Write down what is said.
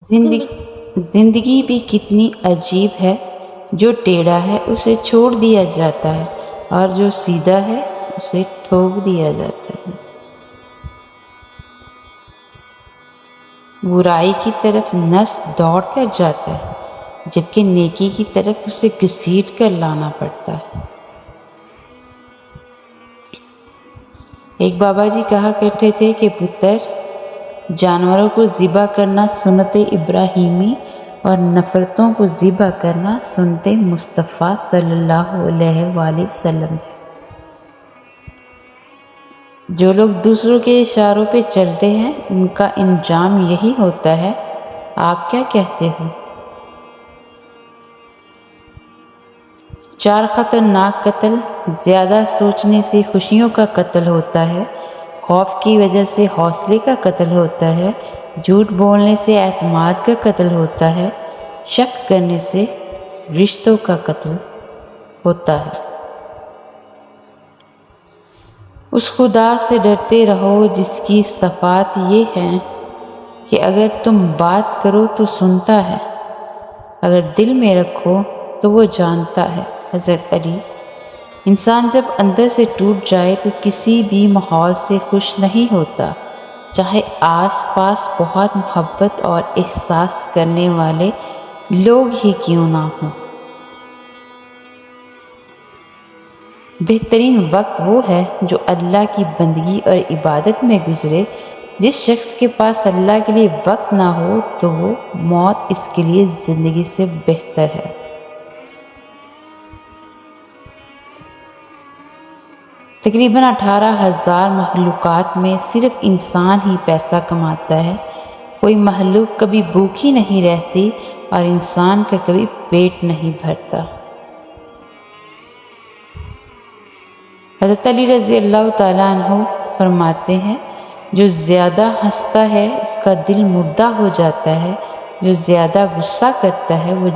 زندگی بھی کتنی عجیب ہے، جو ٹیڑھا ہے اسے چھوڑ دیا جاتا ہے اور جو سیدھا ہے اسے ٹھوک دیا جاتا ہے۔ برائی کی طرف نفس دوڑ کر جاتا ہے، جبکہ نیکی کی طرف اسے گھسیٹ کر لانا پڑتا ہے۔ ایک بابا جی کہا کرتے تھے کہ پتر، جانوروں کو ذبح کرنا سنت ابراہیمی اور نفرتوں کو ذبح کرنا سنت مصطفیٰ صلی اللہ علیہ وآلہ وسلم ہے۔ جو لوگ دوسروں کے اشاروں پہ چلتے ہیں ان کا انجام یہی ہوتا ہے، آپ کیا کہتے ہو؟ 4 خطرناک قتل: زیادہ سوچنے سے خوشیوں کا قتل ہوتا ہے، خوف کی وجہ سے حوصلے کا قتل ہوتا ہے، جھوٹ بولنے سے اعتماد کا قتل ہوتا ہے، شک کرنے سے رشتوں کا قتل ہوتا ہے۔ اس خدا سے ڈرتے رہو جس کی صفات یہ ہیں کہ اگر تم بات کرو تو سنتا ہے، اگر دل میں رکھو تو وہ جانتا ہے۔ حضرت علی۔ انسان جب اندر سے ٹوٹ جائے تو کسی بھی ماحول سے خوش نہیں ہوتا، چاہے آس پاس بہت محبت اور احساس کرنے والے لوگ ہی کیوں نہ ہوں۔ بہترین وقت وہ ہے جو اللہ کی بندگی اور عبادت میں گزرے۔ جس شخص کے پاس اللہ کے لیے وقت نہ ہو تو وہ موت اس کے لیے زندگی سے بہتر ہے۔ تقریباً 18,000 مخلوقات میں صرف انسان ہی پیسہ کماتا ہے۔ کوئی مخلوق کبھی بھوکی نہیں رہتی اور انسان کا کبھی پیٹ نہیں بھرتا۔ حضرت علی رضی اللہ تعالیٰ عنہ فرماتے ہیں، جو زیادہ ہنستا ہے اس کا دل مردہ ہو جاتا ہے، جو زیادہ غصہ کرتا ہے وہ